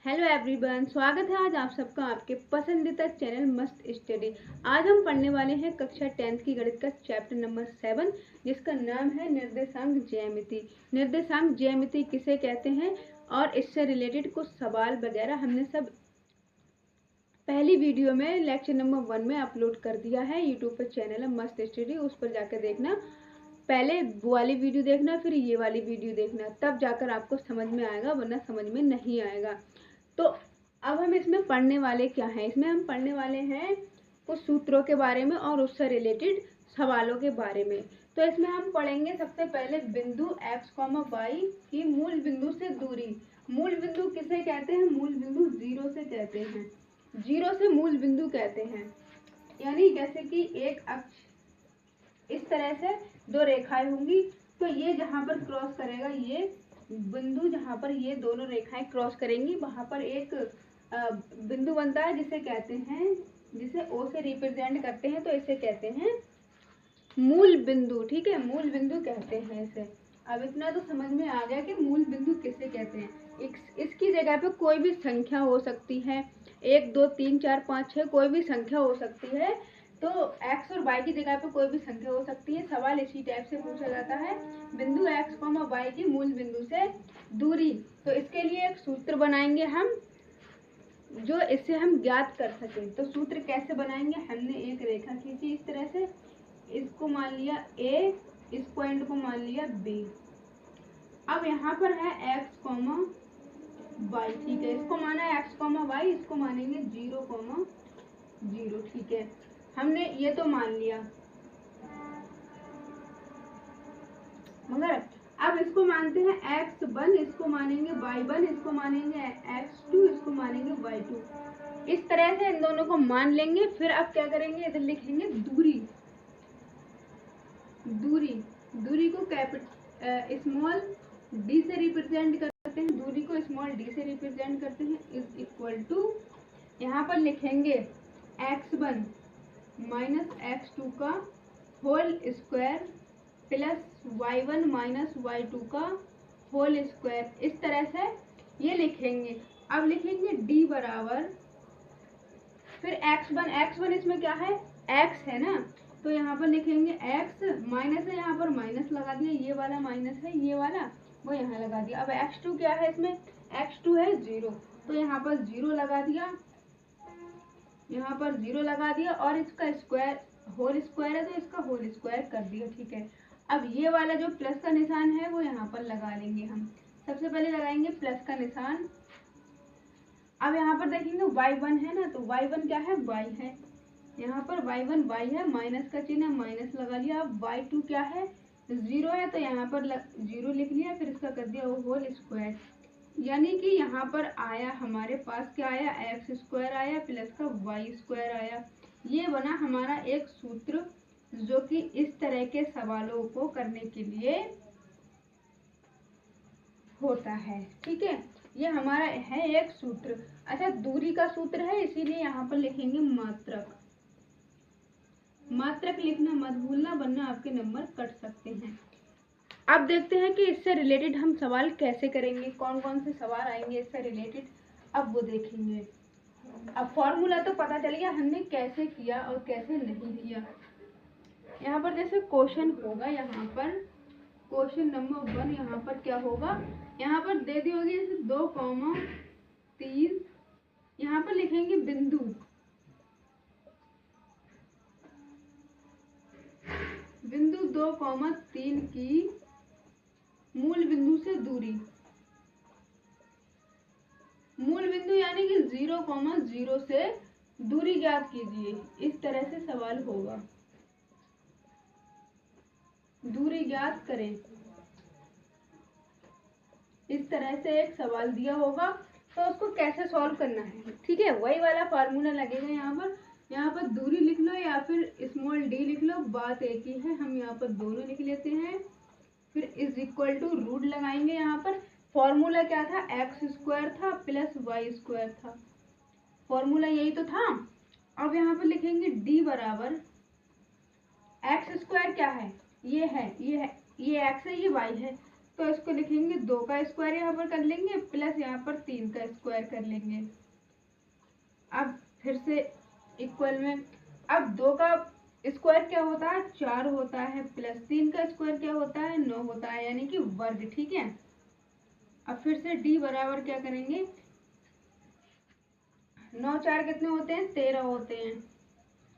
Hello everyone, स्वागत है आज आप सबका आपके पसंदीदा चैनल मस्त स्टडी। आज हम पढ़ने वाले हैं कक्षा 10th की गणित का चैप्टर नंबर 7, जिसका नाम है निर्देशांक ज्यामिति। निर्देशांक ज्यामिति किसे कहते हैं और इससे रिलेटेड कुछ सवाल वगैरह हमने सब पहली वीडियो में लेक्चर नंबर 1 में अपलोड कर दिया है। यूट्यूब पर चैनल है मस्त स्टडी, उस पर जाकर देखना। पहले वो वाली वीडियो देखना, फिर ये वाली वीडियो देखना, तब जाकर आपको समझ में आएगा, वरना समझ में नहीं आएगा। तो अब हम इसमें पढ़ने वाले क्या हैं? इसमें हम पढ़ने वाले हैं कुछ सूत्रों के बारे में और उससे रिलेटेड सवालों के बारे में। तो इसमें हम पढ़ेंगे सबसे पहले बिंदु x, y की मूल बिंदु से दूरी। मूल बिंदु किसे कहते हैं? मूल बिंदु जीरो से कहते हैं। जीरो से मूल बिंदु कहते हैं। यानी जैसे कि एक अक्ष इस तरह से दो रेखाएं होंगी, तो ये जहां पर क्रॉस करेगा, ये बिंदु जहां पर ये दोनों रेखाएं क्रॉस करेंगी, वहां पर एक बिंदु बनता है जिसे कहते हैं, जिसे ओ से रिप्रेजेंट करते हैं, तो इसे कहते हैं मूल बिंदु। ठीक है, मूल बिंदु कहते हैं इसे। अब इतना तो समझ में आ गया कि मूल बिंदु किसे कहते हैं। इसकी जगह पे कोई भी संख्या हो सकती है, 1 2 3 4 5 6 कोई भी संख्या हो सकती है। तो x और y की जगह पे कोई भी संख्या हो सकती है। सवाल इसी टाइप से पूछा जाता है, बिंदु x, y की मूल बिंदु से दूरी। तो इसके लिए एक सूत्र बनाएंगे हम, जो इससे हम ज्ञात कर सकें। तो सूत्र कैसे बनाएंगे? हमने एक रेखा खींची इस तरह से, इसको मान लिया a, इस पॉइंट को मान लिया b। अब यहाँ पर है x, y। ठीक है, इसको माना है x, y, इसको मानेंगे 0, 0। ठीक है, हमने ये तो मान लिया, मगर अब इसको मानते हैं x1, इसको मानेंगे y1, इसको मानेंगे x2, इसको मानेंगे y2। इस तरह से इन दोनों को मान लेंगे। फिर अब क्या करेंगे? इधर लिखेंगे दूरी। दूरी को स्मॉल d से रिप्रेजेंट करते हैं, दूरी को स्मॉल d से रिप्रेजेंट करते हैं, इज इक्वल टू, यहाँ पर लिखेंगे x1 माइनस x2 का whole square plus y1 minus y2 का होल स्क्वायर। इस तरह से ये लिखेंगे। अब लिखेंगे d बराबर, फिर x1 इसमें क्या है? x है ना, तो यहाँ पर लिखेंगे x माइनस है, यहाँ पर माइनस लगा दिया, ये वाला माइनस है, ये वाला वो यहाँ लगा दिया। अब x2 क्या है? इसमें x2 है 0, तो यहाँ पर 0 लगा दिया, यहाँ पर 0 लगा दिया, और इसका स्क्वायर होल स्क्वायर है, तो इसका होल स्क्वायर कर दिया। ठीक है, अब ये वाला जो प्लस का निशान है वो यहाँ पर लगा लेंगे हम। सबसे पहले लगाएंगे प्लस का निशान। अब यहाँ पर देखेंगे y1 है ना, तो y1 क्या है? y है। यहाँ पर y1 y है, माइनस का चिन्ह माइनस लगा लिया। अब y2 क्या है? 0 है, तो यहाँ पर 0 लिख लिया, फिर इसका कर दिया होल स्क्वायर। यानी कि यहाँ पर आया हमारे पास क्या आया? एक्स स्क्वायर आया प्लस का वाई स्क्वायर आया। ये बना हमारा एक सूत्र, जो कि इस तरह के सवालों को करने के लिए होता है। ठीक है, ये हमारा है एक सूत्र। अच्छा, दूरी का सूत्र है, इसीलिए यहाँ पर लिखेंगे मात्रक। मात्रक लिखना मत भूलना, वरना आपके नंबर कट सकते हैं। अब देखते हैं कि इससे रिलेटेड हम सवाल कैसे करेंगे, कौन कौन से सवाल आएंगे इससे रिलेटेड, अब वो देखेंगे। अब फॉर्मूला तो पता चल गया हमने कैसे किया और कैसे नहीं किया। यहाँ पर जैसे क्वेश्चन होगा, यहाँ पर क्वेश्चन नंबर 1, यहाँ पर क्या होगा? यहाँ पर दे दी होगी जैसे 2, 3, यहाँ पर लिखेंगे बिंदु, बिंदु 2, 3 की मूल बिंदु से दूरी। मूल बिंदु यानी कि 0, 0 से दूरी ज्ञात कीजिए। इस तरह से सवाल होगा, दूरी ज्ञात करें। इस तरह से एक सवाल दिया होगा, तो उसको कैसे सॉल्व करना है। ठीक है, वही वाला फार्मूला लगेगा यहाँ पर दूरी लिख लो या फिर स्मॉल d लिख लो, बात एक ही है। हम यहाँ पर दोनों लिख लेते हैं, फिर इज इक्वल टू रूट लगाएंगे। यहाँ पर फॉर्मूला क्या था? एक्स स्क्वायर था प्लस वाई स्क्वायर था, फॉर्मूला यही तो था। अब यहाँ पर लिखेंगे d बराबर, एक्स स्क्वायर क्या है? ये है, ये एक्स है, ये वाई है, तो इसको लिखेंगे 2 का स्क्वायर यहाँ पर कर लेंगे प्लस यहाँ पर 3 का स्क्वायर कर लेंगे। अब फिर से इक्वल में, अब 2 का स्क्वायर क्या होता है 4 होता है, प्लस 3 का स्क्वायर क्या होता है 9 होता है, यानी कि वर्ग। ठीक है, अब फिर से d बराबर क्या करेंगे, 9 4 कितने होते हैं 13 होते हैं।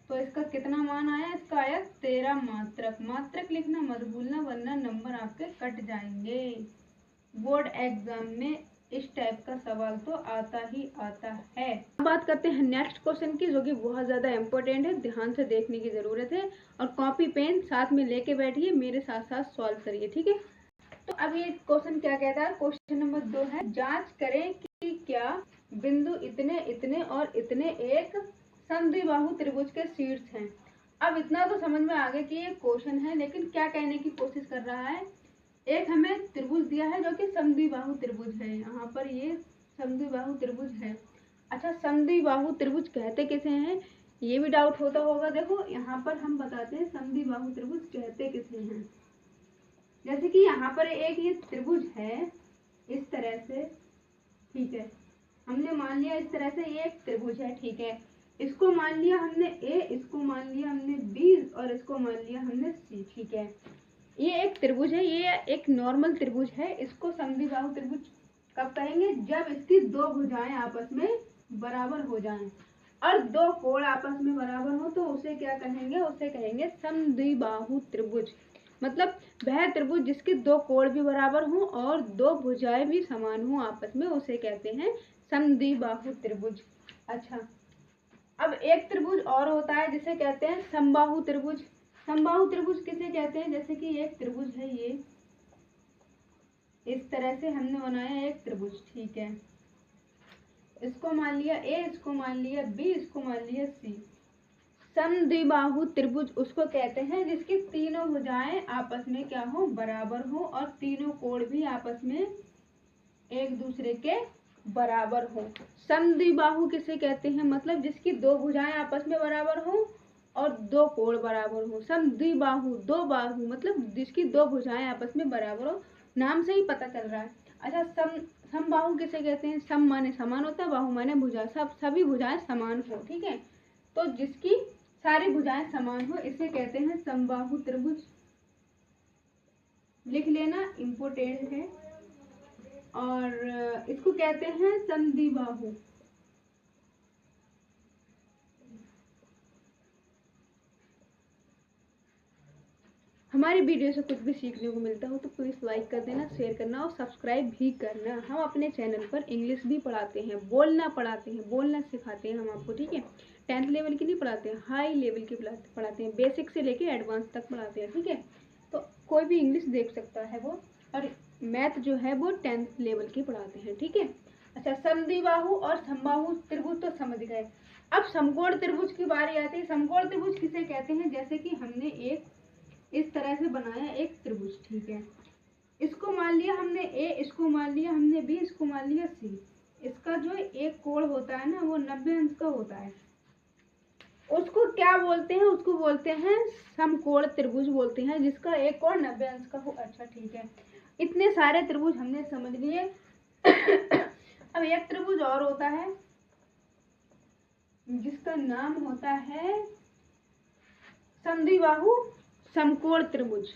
तो इसका कितना मान आया, इसका आया 13 मात्रक। मात्रक लिखना मत भूलना वरना नंबर आपके कट जाएंगे। बोर्ड एग्जाम में इस टाइप का सवाल तो आता ही आता है। अब बात करते हैं नेक्स्ट क्वेश्चन की, जो कि बहुत ज्यादा इम्पोर्टेंट है, ध्यान से देखने की जरूरत है और कॉपी पेन साथ में लेके बैठिए, मेरे साथ साथ सॉल्व करिए। ठीक है, तो अब ये क्वेश्चन क्या कहता है, क्वेश्चन नंबर 2 है, जांच करें कि क्या बिंदु इतने इतने और इतने एक समद्विबाहु त्रिभुज के शीर्ष हैं। अब इतना तो समझ में आ गया कि ये क्वेश्चन है, लेकिन क्या कहने की कोशिश कर रहा है, एक हमें त्रिभुज दिया है जो कि समद्विबाहु त्रिभुज है, यहाँ पर ये समद्विबाहु त्रिभुज है। अच्छा, समद्विबाहु त्रिभुज कहते किसे हैं, ये भी डाउट होता होगा। देखो यहाँ पर हम बताते हैं समद्विबाहु त्रिभुज कहते किसे हैं। जैसे कि यहाँ पर एक ये त्रिभुज है इस तरह से, ठीक है, हमने मान लिया इस तरह से ये एक त्रिभुज है। ठीक है, इसको मान लिया हमने ए, इसको मान लिया हमने बी और इसको मान लिया हमने सी। ठीक है, ये एक त्रिभुज है, ये एक नॉर्मल त्रिभुज है। इसको समद्विबाहु त्रिभुज कब कहेंगे, जब इसकी दो भुजाएं आपस में बराबर हो जाएं और दो कोण आपस में बराबर हो तो उसे क्या कहेंगे, उसे कहेंगे समद्विबाहु त्रिभुज। मतलब वह त्रिभुज जिसके दो कोण भी बराबर हों और दो भुजाएं भी समान हों आपस में, उसे कहते हैं समद्विबाहु त्रिभुज। अच्छा, अब एक त्रिभुज और होता है जिसे कहते हैं समबाहु त्रिभुज। समबाहु त्रिभुज किसे कहते हैं, जैसे कि एक त्रिभुज है, ये इस तरह से हमने बनाया एक त्रिभुज। ठीक है, इसको मान लिया ए, इसको मान लिया बी, इसको मान लिया सी। समद्विबाहु त्रिभुज उसको कहते हैं जिसकी तीनों भुजाएं आपस में क्या हो, बराबर हो और तीनों कोण भी आपस में एक दूसरे के बराबर हो। समद्विबाहु किसे कहते हैं, मतलब जिसकी दो भुजाएं आपस में बराबर हो और दो कोण बराबर हो। समद्विबाहु, दो बाहु मतलब जिसकी दो भुजाएं आपस में बराबर हो, नाम से ही पता चल रहा है। अच्छा, समबाहु किसे कहते हैं, सम माने समान होता है, बाहु माने भुजा, सभी भुजाएं समान हो। ठीक है, तो जिसकी सारी भुजाएं समान हो इसे कहते हैं समबाहु त्रिभुज। लिख लेना, इम्पोर्टेंट है। और इसको कहते हैं समद्विबाहु। हमारी वीडियो से कुछ भी सीखने को मिलता हो तो प्लीज़ लाइक कर देना, शेयर करना और सब्सक्राइब भी करना। हम अपने चैनल पर इंग्लिश भी पढ़ाते हैं, बोलना पढ़ाते हैं, बोलना सिखाते हैं हम आपको। ठीक है, 10th लेवल की नहीं पढ़ाते हैं, हाई लेवल की पढ़ाते हैं, बेसिक से लेके एडवांस तक पढ़ाते हैं। ठीक है, तो कोई भी इंग्लिश देख सकता है वो, और मैथ जो है वो 10th लेवल की पढ़ाते हैं। ठीक है, अच्छा, समद्विबाहु और समबाहु त्रिभुज तो समझ गए। अब समकोण त्रिभुज की बारी आती है। समकोण त्रिभुज किसे कहते हैं, जैसे कि हमने एक इस तरह से बनाया एक त्रिभुज। ठीक है, इसको मान लिया हमने ए, इसको मान लिया हमने बी, इसको मान लिया सी। इसका जो एक कोण होता है ना वो 90 अंश का होता है। उसको क्या बोलते हैं, उसको बोलते हैं समकोण त्रिभुज बोलते हैं, जिसका एक कोण 90 अंश का हो। अच्छा, ठीक है, इतने सारे त्रिभुज हमने समझ लिए। अब एक त्रिभुज और होता है जिसका नाम होता है समद्विबाहु समकोण त्रिभुज।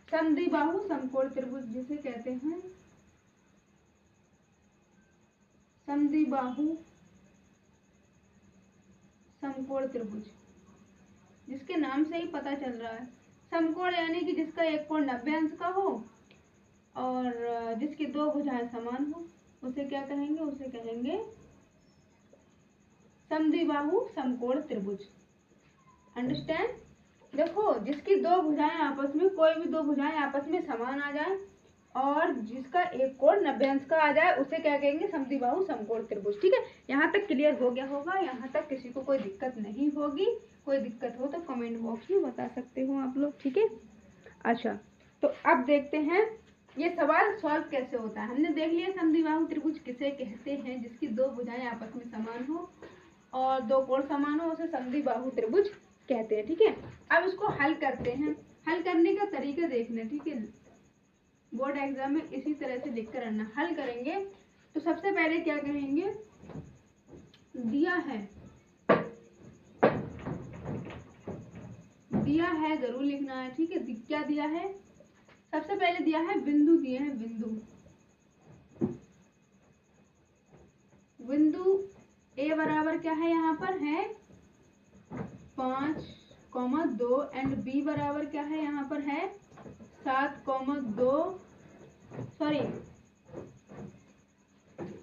समद्विबाहु समकोण त्रिभुज जिसे कहते हैं समद्विबाहु समकोण त्रिभुज, जिसके नाम से ही पता चल रहा है समकोण, यानी कि जिसका एक कोण 90 अंश का हो और जिसकी दो भुजाएं समान हो, उसे क्या कहेंगे, उसे कहेंगे समद्विबाहु समकोण त्रिभुज। अंडरस्टैंड। देखो, जिसकी दो भुजाएं आपस में, कोई भी दो भुजाएं आपस में समान आ जाए और जिसका एक कोण 90 अंश का आ जाए उसे क्या कहेंगे, समद्विबाहु समकोण त्रिभुज। ठीक है, यहाँ तक क्लियर हो गया होगा, यहाँ तक किसी को कोई दिक्कत नहीं होगी। कोई दिक्कत हो तो कमेंट बॉक्स में बता सकते हो आप लोग। ठीक है, अच्छा, तो अब देखते हैं ये सवाल सॉल्व कैसे होता है। हमने देख लिया समद्विबाहु त्रिभुज किसे कहते हैं, जिसकी दो भुजाएं आपस में समान हो और दो कोण समान हो, उसे समद्विबाहु त्रिभुज कहते हैं। ठीक है, अब इसको हल करते हैं। हल करने का तरीका देखना। ठीक है, बोर्ड एग्जाम में इसी तरह से लिख कर आना। हल करेंगे तो सबसे पहले क्या करेंगे, दिया है जरूर लिखना है, ठीक है। क्या दिया है, सबसे पहले दिया है बिंदु, दिए हैं बिंदु ए बराबर क्या है, यहाँ पर है 5,2 एंड बी बराबर क्या है, यहाँ पर है 7,2 सॉरी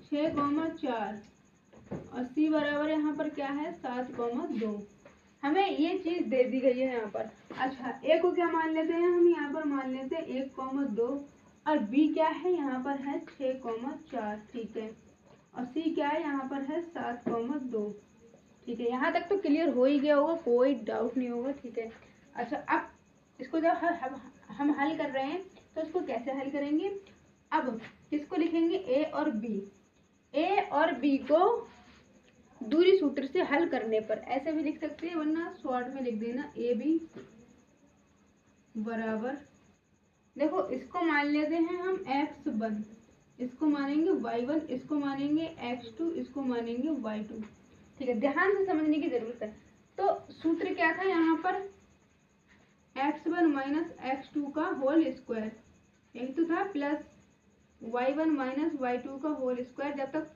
6,4 और सी बराबर यहाँ पर क्या है 7,2। हमें ये चीज दे दी गई है यहाँ पर। अच्छा, ए को क्या मान लेते हैं हम, यहाँ पर मान लेते हैं 1,2 और बी क्या है, यहाँ पर है 6,4, ठीक है। और सी क्या है, यहाँ पर है 7,2, ठीक है। यहाँ तक तो क्लियर हो ही गया होगा, कोई डाउट नहीं होगा, ठीक है। अच्छा, अब इसको जब हम हल कर रहे हैं तो इसको कैसे हल करेंगे, अब किसको लिखेंगे, ए और बी। ए और बी को दूरी सूत्र से हल करने पर ऐसे भी लिख सकते हैं, वरना शॉर्ट में लिख देना ए बी बराबर, देखो इसको मान लेते हैं हम x1, इसको मानेंगे y1, इसको मानेंगे x2, इसको मानेंगे y2, ठीक है। ध्यान से समझने की जरूरत है। तो सूत्र क्या था यहाँ पर, x1 माइनस x2 का होल स्क्वायर, यही तो था, प्लस y1 माइनस y2 का होल स्क्वायर। जब तक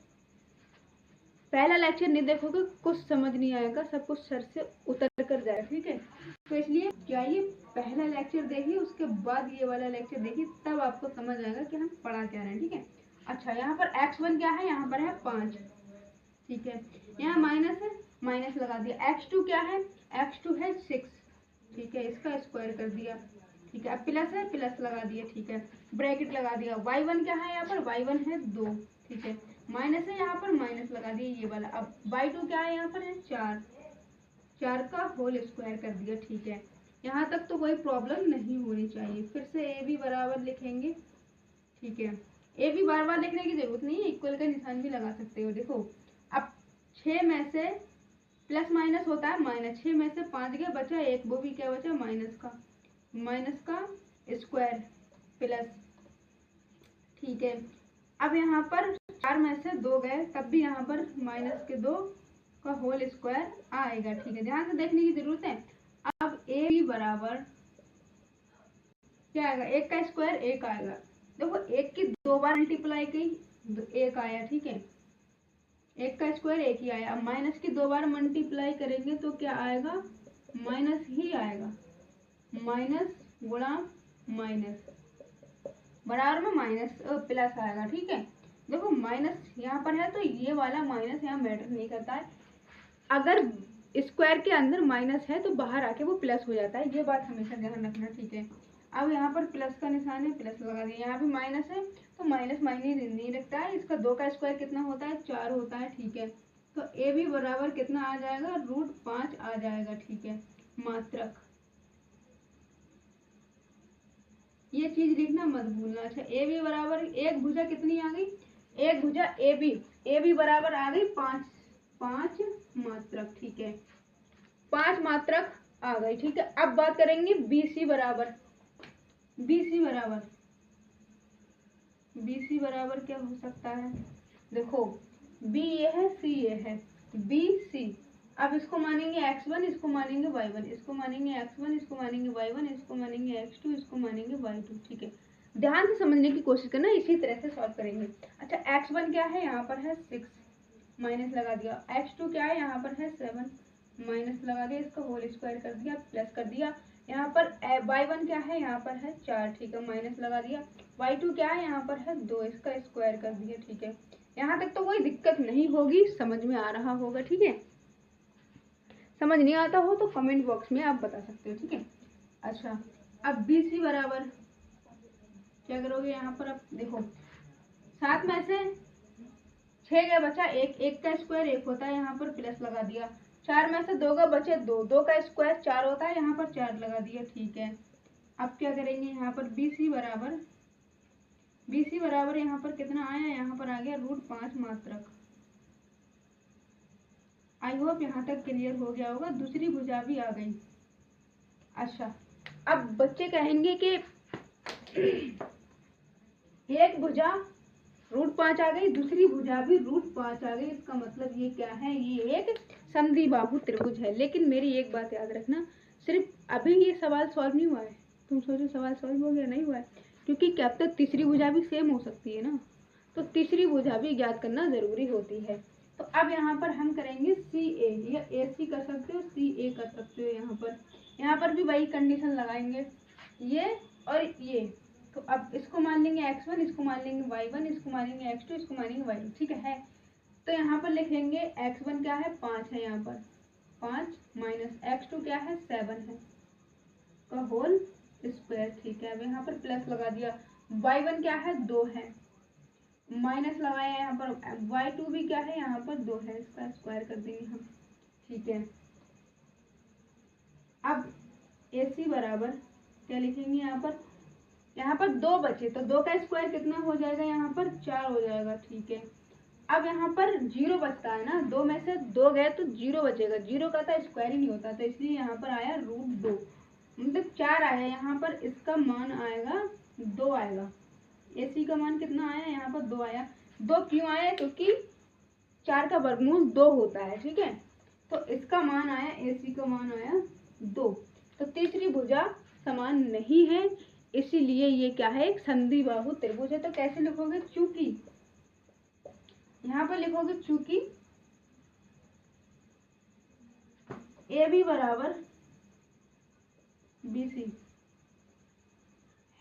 पहला लेक्चर नहीं देखोगे कुछ समझ नहीं आएगा, सब कुछ सर से उतर कर जाएगा, ठीक है। तो इसलिए क्या ये पहला लेक्चर देखिए, उसके बाद ये वाला लेक्चर देखिए, तब आपको समझ आएगा कि हम पढ़ा क्या रहे हैं, ठीक है। अच्छा, यहाँ पर x1 क्या है, यहाँ पर है 5, ठीक है। यहाँ माइनस है, माइनस लगा दिया। x2 क्या है, x2 है 6, ठीक है, इसका स्क्वायर कर दिया, ठीक है। अब प्लस है, प्लस लगा दिया, ठीक है, ब्रैकेट लगा दिया। y1 क्या है, यहाँ पर y1 है 2, ठीक है। माइनस है, यहाँ पर माइनस लगा दिया ये वाला। अब y2 क्या है, यहाँ पर है 4, 4 का होल स्क्वायर कर दिया, ठीक है। यहाँ तक तो कोई प्रॉब्लम नहीं होनी चाहिए। फिर से ए बी बराबर लिखेंगे, ठीक है। ए बी बार बार लिखने की जरूरत नहीं है, इक्वल का निशान भी लगा सकते हो। देखो अब 6 में से प्लस माइनस होता है माइनस, 6 में से 5 गया, बचा 1, वो भी क्या बचा, माइनस का स्क्वायर प्लस, ठीक है। अब यहाँ पर 4 में से 2 गए, तब भी यहाँ पर माइनस के 2 का होल स्क्वायर आएगा, ठीक है। ध्यान से देखने की जरूरत है। अब ए बी बराबर क्या आएगा, 1 का स्क्वायर 1 आएगा। देखो 1 की 2 बार मल्टीप्लाई की, 1 आया, ठीक है। 1 का स्क्वायर 1 ही आया। अब माइनस की 2 बार मल्टीप्लाई करेंगे तो क्या आएगा, माइनस ही आएगा, माइनस गुणा माइनस बराबर में माइनस प्लस आएगा, ठीक है। देखो माइनस यहाँ पर है तो ये वाला माइनस यहाँ मैटर नहीं करता है। अगर स्क्वायर के अंदर माइनस है तो बाहर आके वो प्लस हो जाता है, ये बात हमेशा ध्यान रखना, ठीक है। अब यहाँ पर प्लस का निशान है, प्लस लगा दिया। यहाँ भी माइनस है तो माइनस मायने नहीं रखता है। इसका 2 का स्क्वायर कितना होता है, 4 होता है, ठीक है। तो ए भी बराबर कितना आ जाएगा, √5 आ जाएगा, ठीक है, मात्रक। ये चीज लिखना मत भूलना। अच्छा, ए बी बराबर एक भुजा कितनी आ गई, एक भुजा ए बी बराबर आ गई 5 मात्रक, ठीक है, 5 मात्रक आ गई, ठीक है। अब बात करेंगे BC बराबर, BC बराबर क्या हो सकता है, देखो B ये है, C ये है, BC। अब इसको मानेंगे x1, इसको मानेंगे y1, इसको मानेंगे x1, इसको मानेंगे y1, इसको मानेंगे x2, इसको मानेंगे y2, ठीक है। ध्यान से समझने की कोशिश करना, इसी तरह से सॉल्व करेंगे। अच्छा, x1 क्या है, यहाँ पर है 6, माइनस लगा दिया। x2 क्या है, यहाँ पर है 7, माइनस लगा दिया, इसका होल स्क्वायर कर दिया, प्लस कर दिया। यहाँ पर y1 क्या है, यहाँ पर है 4, ठीक है, माइनस लगा दिया। y2 क्या है, यहाँ पर है 2, इसका स्क्वायर कर दिया, ठीक है। यहाँ तक तो कोई दिक्कत नहीं होगी, समझ में आ रहा होगा, ठीक है। समझ नहीं आता हो तो कमेंट बॉक्स में आप बता सकते हो, ठीक है। अच्छा, अब BC बराबर क्या करोगे, यहाँ पर अब देखो 7 में से 6 का बचा 1, 1 का स्क्वायर 1 होता है, यहाँ पर प्लस लगा दिया। 4 में से 2 का बचे 2, 2 का स्क्वायर 4 होता है, यहाँ पर 4 लगा दिया, ठीक है। अब क्या करेंगे, यहाँ पर BC बराबर यहाँ पर कितना आया, यहाँ पर आ गया √5 मात्रक। आई होप यहाँ तक क्लियर हो गया होगा। दूसरी भुजा भी आ गई। अच्छा, अब बच्चे कहेंगे कि एक भुजा √5 आ गई, दूसरी भुजा भी √5 आ गई। इसका मतलब ये क्या है, ये एक समद्विबाहु त्रिभुज है। लेकिन मेरी एक बात याद रखना, सिर्फ अभी ये सवाल सॉल्व नहीं हुआ है। तुम सोचो सवाल सॉल्व हो गया, नहीं हुआ है, क्योंकि क्या तक तीसरी भुजा भी सेम हो सकती है ना, तो तीसरी भुजा भी ज्ञात करना जरूरी होती है। तो अब यहाँ पर हम करेंगे CA, या AC कर सकते हो, CA कर सकते हो। यहाँ पर भी वही कंडीशन लगाएंगे, ये और ये। तो अब इसको मान लेंगे x1, इसको मान लेंगे y1, इसको मानेंगे x2, इसको मानेंगे y2, ठीक है। तो यहाँ पर लिखेंगे x1 क्या है, 5 है, यहाँ पर 5 माइनस x2 क्या है, 7 है का होल स्क्वायर, ठीक है। अब यहाँ पर प्लस लगा दिया, y1 क्या है, 2 है, माइनस लगाया यहाँ पर, y2 भी क्या है, यहाँ पर 2 है, इसका स्क्वायर कर देंगे हम, ठीक है। अब AC बराबर क्या लिखेंगे, यहाँ पर 2 बचे, तो 2 का स्क्वायर कितना हो जाएगा, यहाँ पर 4 हो जाएगा, ठीक है। अब यहाँ पर 0 बचता है ना, 2 में से 2 गए तो 0 बचेगा, 0 का तो स्क्वायर ही नहीं होता, तो इसलिए यहाँ पर आया √2, मतलब 4 आया। यहाँ पर इसका मान आएगा 2 आएगा। AC का मान कितना आया, यहाँ पर 2 आया। 2 क्यों आया, क्योंकि 4 का वर्गमूल 2 होता है, ठीक है। तो इसका मान आया, AC का मान आया 2। तो तीसरी भुजा समान नहीं है, इसीलिए ये क्या है, एक संधिबाहु त्रिभुज है। तो कैसे लिखोगे, चूंकि, यहाँ पर लिखोगे चूंकि AB बराबर BC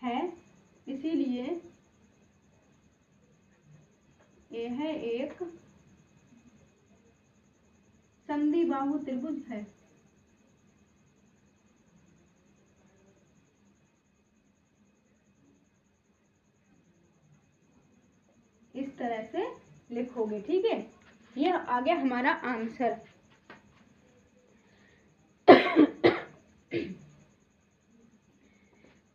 है, इसीलिए ये है एक संधिबाहु त्रिभुज है। इस तरह से लिखोगे, ठीक है। यह आ गया हमारा आंसर।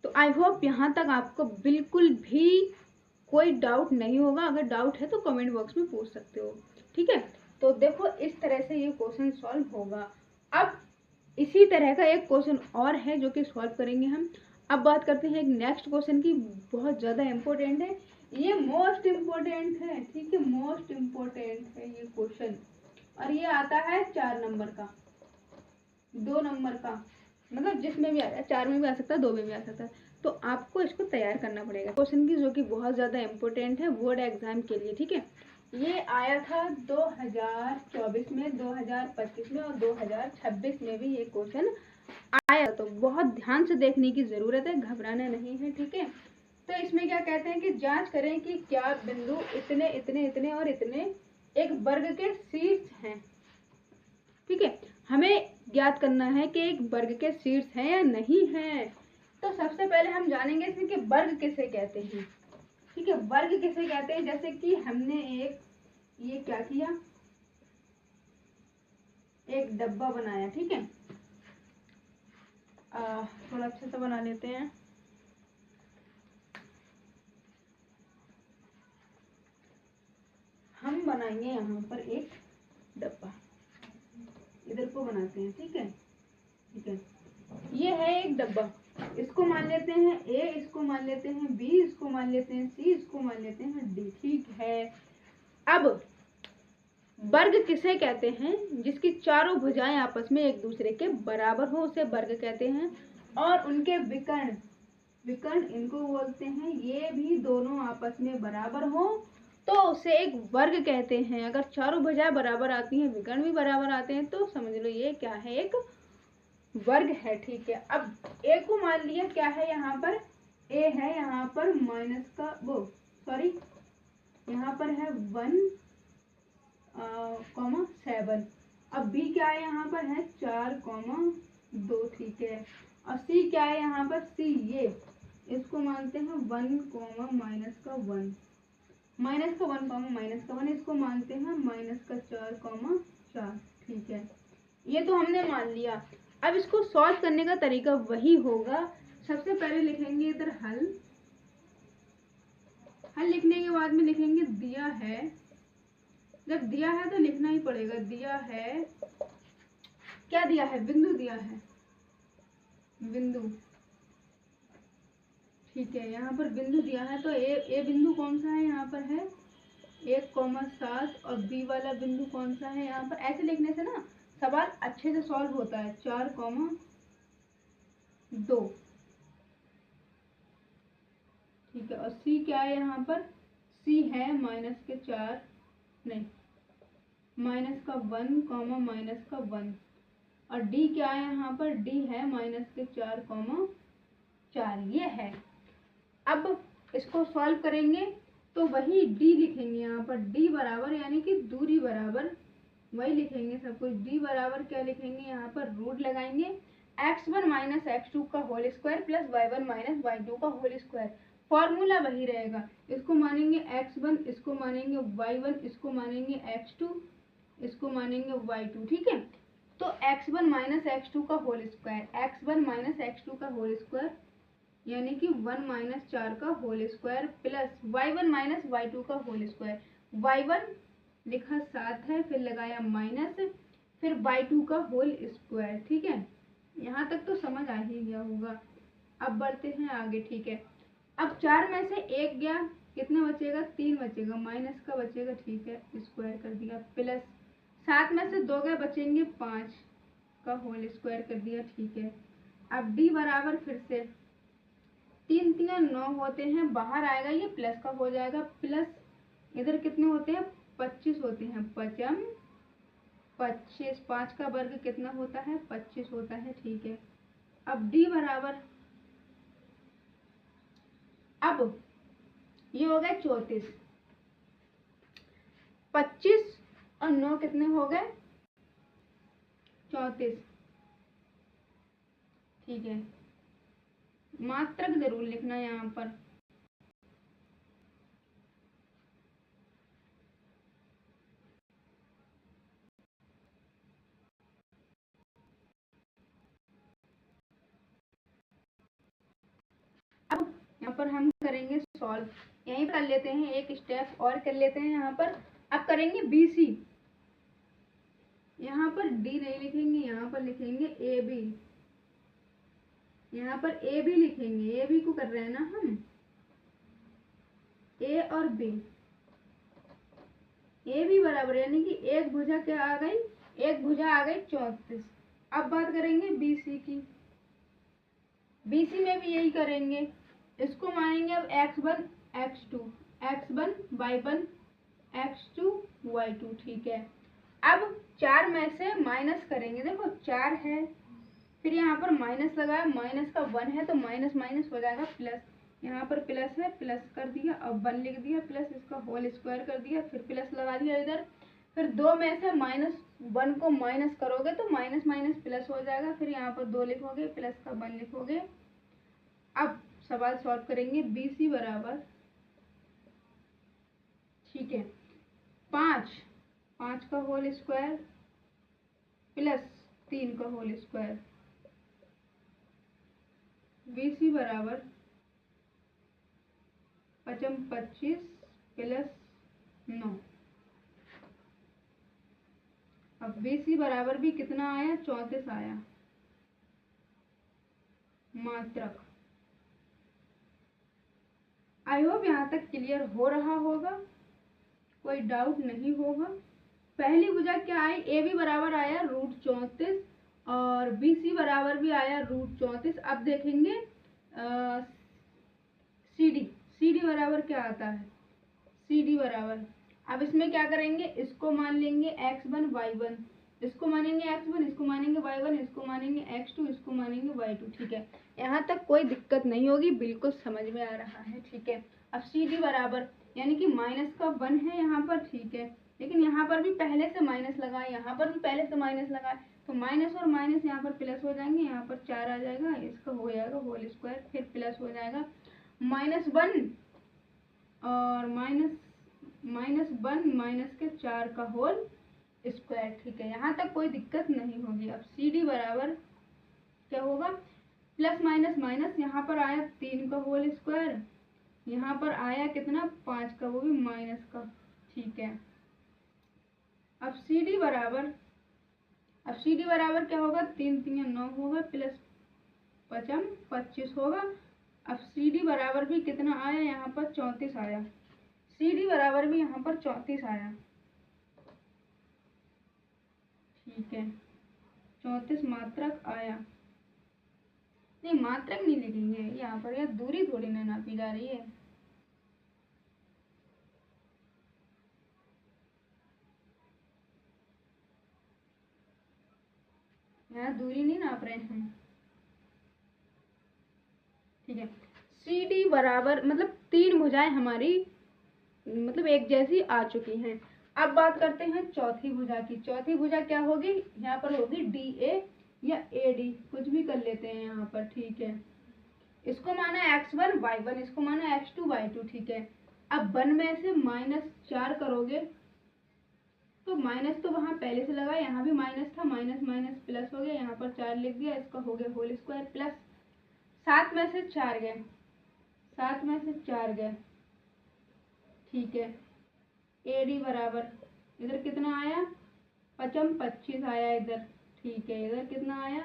तो आई होप यहाँ तक आपको बिल्कुल भी कोई डाउट नहीं होगा। अगर डाउट है तो कमेंट बॉक्स में पूछ सकते हो, ठीक है। तो देखो इस तरह से ये क्वेश्चन सॉल्व होगा। अब इसी तरह का एक क्वेश्चन और है जो कि सॉल्व करेंगे हम। अब बात करते हैं एक नेक्स्ट क्वेश्चन की, बहुत ज़्यादा इम्पोर्टेंट है, ये मोस्ट इम्पोर्टेंट है, ठीक है, मोस्ट इम्पोर्टेंट है ये क्वेश्चन। और ये आता है 4 नंबर का, 2 नंबर का, मतलब जिसमें भी आ है, 4 में भी आ सकता है, 2 में भी आ सकता है। तो आपको इसको तैयार करना पड़ेगा क्वेश्चन की, जो कि बहुत ज़्यादा इम्पोर्टेंट है बोर्ड एग्जाम के लिए, ठीक है। ये आया था 2024 में, 2025 में और 2026 में भी ये क्वेश्चन आया। तो बहुत ध्यान से देखने की जरूरत है, घबराना नहीं है, ठीक है। तो इसमें क्या कहते हैं कि जांच करें कि क्या बिंदु इतने इतने इतने और इतने एक वर्ग के शीर्ष हैं, ठीक है। हमें ज्ञात करना है कि एक वर्ग के शीर्ष हैं या नहीं है। तो सबसे पहले हम जानेंगे इसमें कि वर्ग किसे कहते हैं, ठीक है। वर्ग किसे कहते हैं, जैसे कि हमने एक ये क्या किया, एक डब्बा बनाया, ठीक है। थोड़ा अच्छे से बना लेते हैं। हम बनाएंगे यहाँ पर एक डब्बा, इधर को बनाते हैं, ठीक है, ठीक है। ये है एक डब्बा, इसको मान लेते हैं A, इसको मान लेते हैं B, इसको मान लेते हैं C, इसको मान लेते हैं D, ठीक है। अब वर्ग किसे कहते हैं, जिसकी चारों भुजाएं आपस में एक दूसरे के बराबर हो, उसे वर्ग कहते हैं। और उनके विकर्ण, विकर्ण इनको बोलते हैं, ये भी दोनों आपस में बराबर हो तो उसे एक वर्ग कहते हैं। अगर चारों भुजाएं बराबर आती हैं, विकर्ण भी बराबर आते हैं, तो समझ लो ये क्या है, एक वर्ग है, ठीक है। अब A को मान लिया क्या है, यहाँ पर A है, यहाँ पर माइनस का वो सॉरी यहाँ पर है 1,7। अब B क्या है, यहाँ पर है 4,2, ठीक है। और C क्या है, यहाँ पर C ये इसको मानते हैं 1, माइनस का 1, माइनस का 1, माइनस का 1, इसको मानते हैं माइनस का 4,4, ठीक है। ये तो हमने मान लिया। अब इसको सॉल्व करने का तरीका वही होगा। सबसे पहले लिखेंगे इधर हल, हल लिखने के बाद में लिखेंगे दिया है। जब दिया है तो लिखना ही पड़ेगा, दिया है, क्या दिया है, बिंदु दिया है, बिंदु, ठीक है, यहाँ पर बिंदु दिया है तो ए बिंदु कौन सा है, यहाँ पर है 1,7 और बी वाला बिंदु कौन सा है यहाँ पर। ऐसे लिखने से ना सवाल अच्छे से सॉल्व होता है। 4,2। ठीक है, और सी क्या है यहाँ पर, सी है -4 नहीं -1, और डी क्या है यहाँ पर, डी है -4, ये है। अब इसको सॉल्व करेंगे तो वही डी लिखेंगे यहाँ पर, डी बराबर यानी कि दूरी बराबर वही लिखेंगे सब कुछ। डी बराबर क्या लिखेंगे यहाँ पर, रूट लगाएंगे x1 - x2 का whole square plus y1 - y2 का होल स्क्वायर। फॉर्मूला वही रहेगा, इसको मानेंगे x1, इसको मानेंगे y1, इसको मानेंगे x2, इसको मानेंगे y2। ठीक है, तो x1 - x2 का होल स्क्वायर, x1 - x2 का होल स्क्वायर यानी कि 1 - 4 का whole square plus y1 - y2 का होल स्क्वायर। y1 लिखा 7 है, फिर लगाया माइनस, फिर y2 का होल स्क्वायर। ठीक है, यहाँ तक तो समझ आ ही गया होगा। अब बढ़ते हैं आगे। ठीक है, अब 4 में से 1 गया, कितना बचेगा, 3 बचेगा, माइनस का बचेगा। ठीक है, स्क्वायर कर दिया, प्लस 7 में से 2 गए, बचेंगे 5 का होल स्क्वायर कर दिया। ठीक है, अब डी बराबर फिर से 3 3 9 होते हैं, बाहर आएगा ये प्लस का हो जाएगा, प्लस इधर कितने होते हैं, 25 होते हैं, 5 25, 5 का वर्ग कितना होता है, 25 होता है। ठीक है, अब डी बराबर, अब ये हो गए 34, 25 और 9 कितने हो गए, 34। ठीक है, मात्रक जरूर लिखना यहाँ पर। अब यहाँ पर हम करेंगे सॉल्व, यहीं कर लेते हैं, एक स्टेप और कर लेते हैं यहाँ पर। अब करेंगे BC, यहाँ पर डी नहीं लिखेंगे, यहाँ पर लिखेंगे AB, यहाँ पर AB लिखेंगे, AB को कर रहे हैं ना हम, A और B, AB बराबर यानी कि एक भुजा क्या आ गई, एक भुजा आ गई 34। अब बात करेंगे BC की, BC में भी यही करेंगे, इसको मानेंगे अब x1 x2, x1 y1, x2 y2। ठीक है, अब 4 में से माइनस करेंगे, देखो 4 है, फिर यहाँ पर माइनस लगाया, माइनस का 1 है तो माइनस माइनस हो जाएगा प्लस, यहाँ पर प्लस है, प्लस कर दिया, अब 1 लिख दिया, प्लस इसका होल स्क्वायर कर दिया, फिर प्लस लगा दिया इधर, फिर 2 में से -1 को माइनस करोगे तो माइनस माइनस प्लस हो जाएगा, फिर यहाँ पर 2 लिखोगे, प्लस का 1 लिखोगे। अब सवाल सॉल्व करेंगे, BC बराबर, ठीक है, 5 का होल स्क्वायर प्लस 3 का होल स्क्वायर, BC बराबर 5 25 प्लस 9। अब BC बराबर भी कितना आया, 34 आया, मात्रक। आई होप यहाँ तक क्लियर हो रहा होगा, कोई डाउट नहीं होगा। पहली भुजा क्या आई, AB बराबर आया √34 और BC बराबर भी आया √34। अब देखेंगे CD बराबर क्या आता है, CD बराबर, अब इसमें क्या करेंगे, इसको मान लेंगे x1 y1, इसको मानेंगे x1, इसको मानेंगे y1, इसको मानेंगे x2, इसको मानेंगे y2। ठीक है, यहाँ तक कोई दिक्कत नहीं होगी, बिल्कुल समझ में आ रहा है। ठीक है, अब CD बराबर यानी कि माइनस का 1 है यहाँ पर। ठीक है, लेकिन यहाँ पर भी पहले से माइनस लगा, यहाँ पर भी पहले से माइनस लगा, तो माइनस और माइनस यहाँ पर प्लस हो जाएंगे, यहाँ पर 4 आ जाएगा, इसका हो जाएगा होल स्क्वायर, फिर प्लस हो जाएगा -1 और -1 माइनस के 4 का होल स्क्वायर। ठीक है, यहाँ तक कोई दिक्कत नहीं होगी। अब CD बराबर क्या होगा, प्लस माइनस माइनस, यहाँ पर आया 3 का होल स्क्वायर, यहाँ पर आया कितना 5 का, वो भी माइनस का। ठीक है, अब CD बराबर क्या होगा, 3 3 9 होगा, प्लस 5 25 होगा, अब सी डी बराबर भी कितना आया, यहाँ पर 34 आया। सी डी बराबर भी यहाँ पर 34 आया। ठीक है, 34 मात्रक आया। नहीं, मात्रक नहीं लिखेंगे यहाँ पर, यह दूरी थोड़ी ना नापी जा रही है। यहाँ दूरी नहीं नाप रहे हैं हम। ठीक है, सी डी बराबर मतलब 3 भुजाएं हमारी मतलब एक जैसी आ चुकी हैं। अब बात करते हैं चौथी भुजा की। चौथी भुजा क्या होगी, यहाँ पर होगी डी ए या ए डी, कुछ भी कर लेते हैं यहाँ पर। ठीक है, इसको माना x1 y1, इसको माना x2 y2। ठीक है, अब 1 में से -4 करोगे तो माइनस तो वहां पहले से लगा, यहाँ भी माइनस था, माइनस माइनस प्लस हो गया, यहाँ पर 4 लिख दिया, इसका हो गया होल स्क्वायर प्लस 7 में से 4 गए, 7 में से 4 गए। ठीक है, ए डी बराबर इधर कितना आया, 5 25 आया इधर। ठीक है, इधर कितना आया,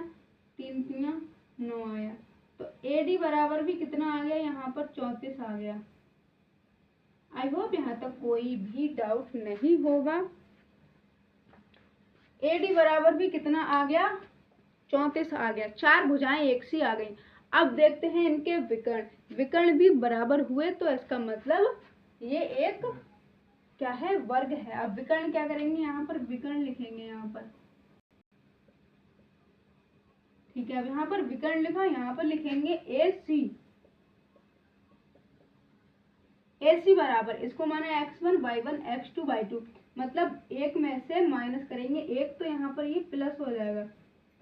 3 3 9 आया। तो ए डी बराबर भी कितना आ गया, यहाँ पर 34 आ गया। आई होप यहाँ तक कोई भी डाउट नहीं होगा। ए डी बराबर भी कितना आ गया, 34 आ गया। 4 भुजाएं एक सी आ गई। अब देखते हैं इनके विकर्ण। विकर्ण भी बराबर हुए तो इसका मतलब ये एक क्या है, वर्ग है। अब विकर्ण क्या करेंगे, यहाँ पर विकर्ण लिखेंगे यहाँ पर। ठीक है, अब यहाँ पर विकर्ण लिखा, यहाँ पर लिखेंगे ए सी। ए सी बराबर इसको माना x1 y1 x2 y2, मतलब एक में से माइनस करेंगे एक, तो यहाँ पर ये प्लस हो जाएगा,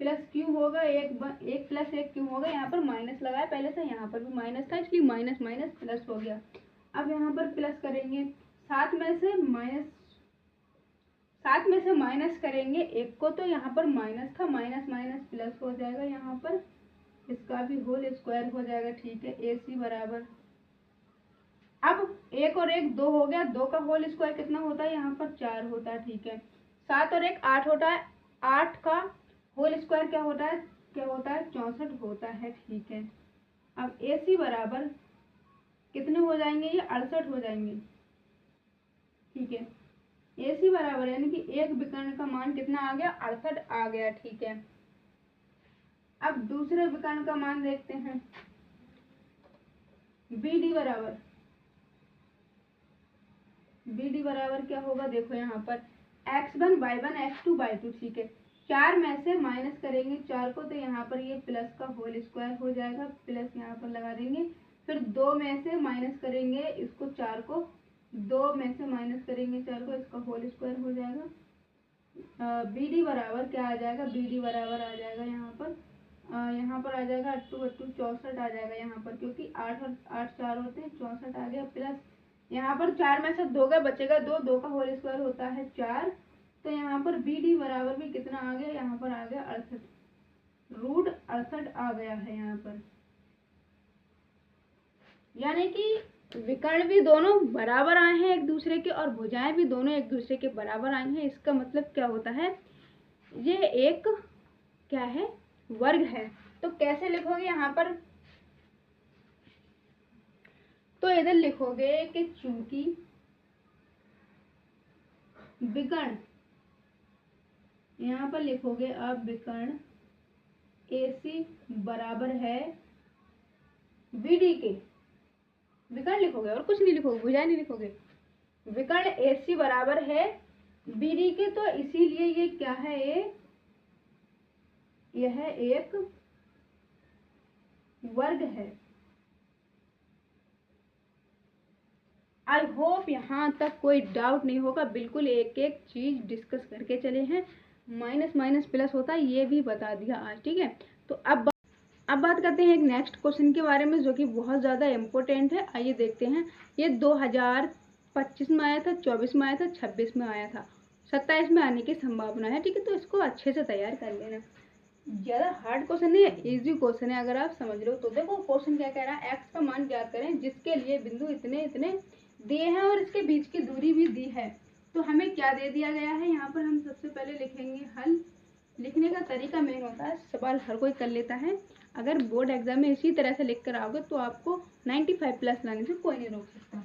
प्लस क्यों होगा, एक प्लस एक क्यों होगा, यहाँ पर माइनस लगाया पहले से, यहाँ पर भी माइनस था इसलिए माइनस माइनस प्लस हो गया। अब यहाँ पर प्लस करेंगे, 7 में से माइनस करेंगे एक को, तो यहाँ पर माइनस था, माइनस माइनस प्लस हो जाएगा, यहाँ पर इसका भी होल स्क्वायर हो जाएगा। ठीक है, ए सी बराबर, अब 1 और 1 2 हो गया, 2 का होल स्क्वायर कितना होता है, यहाँ पर 4 होता है। ठीक है, 7 और 1 8 होता है, 8 का होल स्क्वायर क्या होता है, 64 होता है। ठीक है, अब ए सी बराबर कितने हो जाएंगे, ये 68 हो जाएंगे। ठीक है, ए सी बराबर यानी कि एक विकर्ण का मान कितना आ गया, 68 आ गया। ठीक है, अब दूसरे विकर्ण का मान देखते हैं। बी डी बराबर क्या होगा, देखो यहाँ पर x1 y1 x2 y2। ठीक है, 4 में से माइनस करेंगे 4 को, तो यहाँ पर ये प्लस का होल स्क्वायर हो जाएगा, प्लस यहाँ पर लगा देंगे। फिर 2 में से माइनस करेंगे इसको 4 को, 2 में से माइनस करेंगे 4 को, इसका होल स्क्वायर हो जाएगा। बी डी बराबर क्या आ जाएगा, बी डी बराबर आ जाएगा यहाँ पर आ जाएगा 8 2 64 आ जाएगा यहाँ पर, क्योंकि 8 और 8 4 होते हैं, 64 आ गया। प्लस यहाँ पर 4 में से 2 का बचेगा 2, 2 का होल स्क्वायर होता है 4, तो यहाँ पर बी डी बराबर भी कितना आ गया, यहाँ पर आ गया 68, रूट 68 आ गया है यहाँ पर। यानी कि विकर्ण भी दोनों बराबर आए हैं एक दूसरे के, और भुजाएं भी दोनों एक दूसरे के बराबर आई हैं। इसका मतलब क्या होता है, ये एक क्या है, वर्ग है। तो कैसे लिखोगे यहाँ पर, तो इधर लिखोगे कि चूंकि विकर्ण, यहाँ पर लिखोगे अब विकर्ण AC बराबर है BD के, विकर्ण लिखोगे और कुछ नहीं लिखोगे, भुजाएं नहीं लिखोगे। विकर्ण AC बराबर है BD के, तो इसीलिए ये क्या है, यह एक वर्ग है। आई होप यहाँ तक कोई डाउट नहीं होगा, बिल्कुल एक एक चीज डिस्कस करके चले हैं। माइनस माइनस प्लस होता है ये भी बता दिया आज। ठीक है, तो अब बात करते हैं एक नेक्स्ट क्वेश्चन के बारे में, जो कि बहुत ज़्यादा इम्पोर्टेंट है। आइए देखते हैं। ये 2025 में आया था, 24 में आया था, 26 में आया था, 27 में आने की संभावना है। ठीक है, तो इसको अच्छे से तैयार कर लेना। ज़्यादा हार्ड क्वेश्चन नहीं है, इजी क्वेश्चन है अगर आप समझ रहे हो तो। देखो क्वेश्चन क्या कह रहा है, एक्स का मान ज्ञात करें जिसके लिए बिंदु इतने इतने दिए हैं और इसके बीच की दूरी भी दी है। तो हमें क्या दे दिया गया है, यहाँ पर हम सबसे पहले लिखेंगे हल। लिखने का तरीका मेन होता है, सवाल हर कोई कर लेता है। अगर बोर्ड एग्जाम में इसी तरह से लिख कर आओगे तो आपको 95 प्लस लाने से कोई नहीं रोक सकता।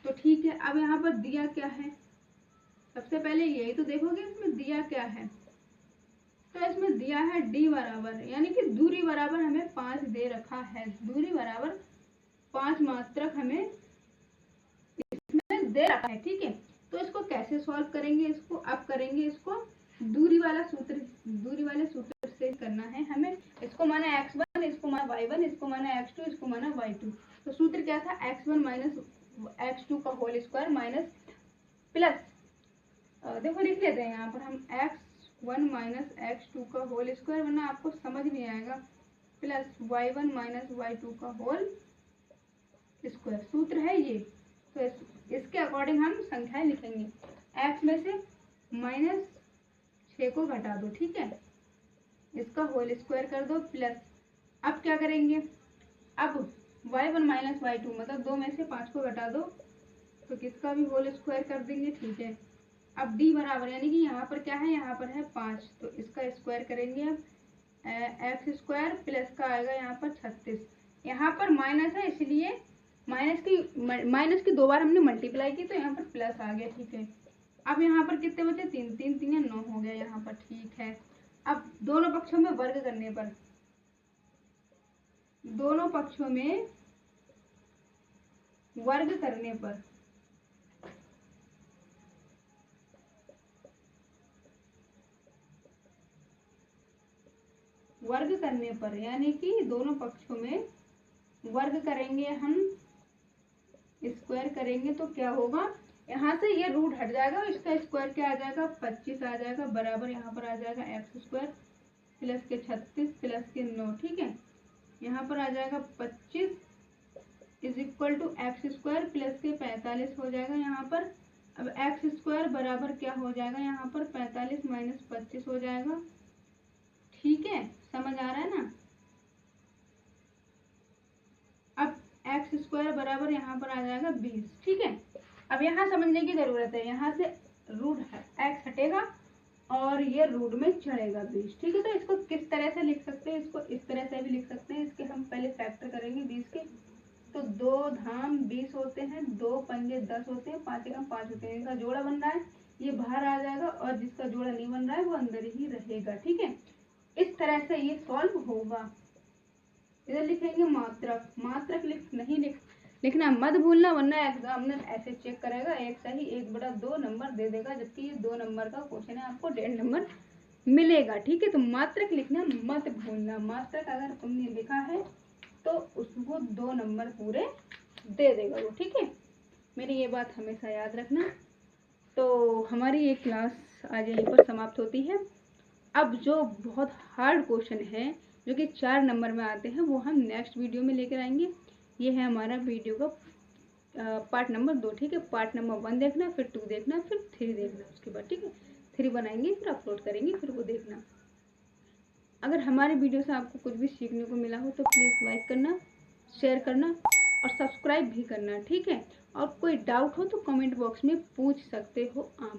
तो ठीक है, अब यहाँ पर दिया क्या है, सबसे पहले यही तो देखोगे इसमें दिया क्या है। तो इसमें दिया है d बराबर, यानी कि दूरी बराबर हमें 5 दे रखा है। दूरी बराबर 5 मात्रक हमें इसमें दे रखा है, ठीक है। तो इसको कैसे सॉल्व करेंगे, इसको अब करेंगे इसको दूरी वाले सूत्र से करना है हमें। इसको माना x1, इसको माना y1, इसको माना x2, इसको माना y2। तो सूत्र क्या था, x1 माइनस x2 का होल स्क्वायर माइनस प्लस, देखो लिख लेते हैं यहाँ पर हम x1 माइनस x2 का होल स्क्वायर, वरना आपको समझ नहीं आएगा, प्लस y1 माइनस y2 का होल स्क्वायर। सूत्र है ये। तो इसके अकॉर्डिंग हम संख्याएं लिखेंगे। x में से -6 को घटा दो, ठीक है, इसका होल स्क्वायर कर दो, प्लस अब क्या करेंगे, अब y1 माइनस y2 मतलब 2 में से 5 को घटा दो तो किसका भी होल स्क्वायर कर देंगे, ठीक है। अब d बराबर, यानी कि यहाँ पर क्या है, यहाँ पर है 5, तो इसका स्क्वायर करेंगे अब एक्स स्क्वायर प्लस का आएगा यहाँ पर 36। यहाँ पर माइनस है इसलिए माइनस की 2 बार हमने मल्टीप्लाई की तो यहाँ पर प्लस आ गया, ठीक है। अब यहाँ पर कितने बचे, 3 3 3 9 हो गया यहाँ पर, ठीक है। अब दोनों पक्षों में वर्ग करने पर, दोनों पक्षों में वर्ग करने पर यानी कि दोनों पक्षों में वर्ग करेंगे हम, स्क्वायर करेंगे तो क्या होगा, यहाँ से ये रूट हट जाएगा, इसका स्क्वायर क्या आ जाएगा, 25 आ जाएगा, बराबर यहाँ पर आ जाएगा एक्स स्क्वायर प्लस के 36 प्लस के 9, ठीक है। यहाँ पर आ जाएगा 25 is equal to x square plus के 45 हो जाएगा यहाँ पर। अब एक्स स्क्वायर बराबर क्या हो जाएगा यहाँ पर, 45 माइनस 25 हो जाएगा, ठीक है, समझ आ रहा है ना। अब एक्स स्क्वायर बराबर यहाँ पर आ जाएगा 20, ठीक है। अब यहाँ समझने की जरूरत है, यहाँ से रूट एक्स हटेगा और ये रूट में चढ़ेगा 20, ठीक है। तो इसको किस तरह से लिख सकते हैं, इसको इस तरह से भी लिख सकते हैं। इसके हम पहले फैक्टर करेंगे 20 के, तो 2 धाम 20 होते हैं, 2 पंजे 10 होते हैं, 5 एकम 5 होते हैं, इनका जोड़ा बन रहा है, ये बाहर आ जाएगा और जिसका जोड़ा नहीं बन रहा है वो अंदर ही रहेगा, ठीक है। इस तरह से ये सॉल्व होगा। इधर लिखेंगे मात्रक लिखना मत भूलना, वरना एग्जामिनर ऐसे चेक करेगा, 1 सही 1/2 नंबर दे देगा, जबकि ये 2 नंबर का क्वेश्चन है, आपको 1.5 नंबर मिलेगा, ठीक है। तो मात्रक लिखना मत भूलना, मात्रक अगर तुमने लिखा है तो उसको 2 नंबर पूरे दे देगा वो, ठीक है। मेरी ये बात हमेशा याद रखना। तो हमारी ये क्लास आज यहीं पर समाप्त होती है। अब जो बहुत हार्ड क्वेश्चन है जो कि 4 नंबर में आते हैं वो हम नेक्स्ट वीडियो में लेकर आएंगे। ये है हमारा वीडियो का पार्ट नंबर 2, ठीक है। पार्ट नंबर 1 देखना, फिर 2 देखना, फिर 3 देखना, उसके बाद, ठीक है। 3 बनाएंगे, फिर अपलोड करेंगे, फिर वो देखना। अगर हमारे वीडियो से आपको कुछ भी सीखने को मिला हो तो प्लीज़ लाइक करना, शेयर करना और सब्सक्राइब भी करना, ठीक है। और कोई डाउट हो तो कमेंट बॉक्स में पूछ सकते हो आप।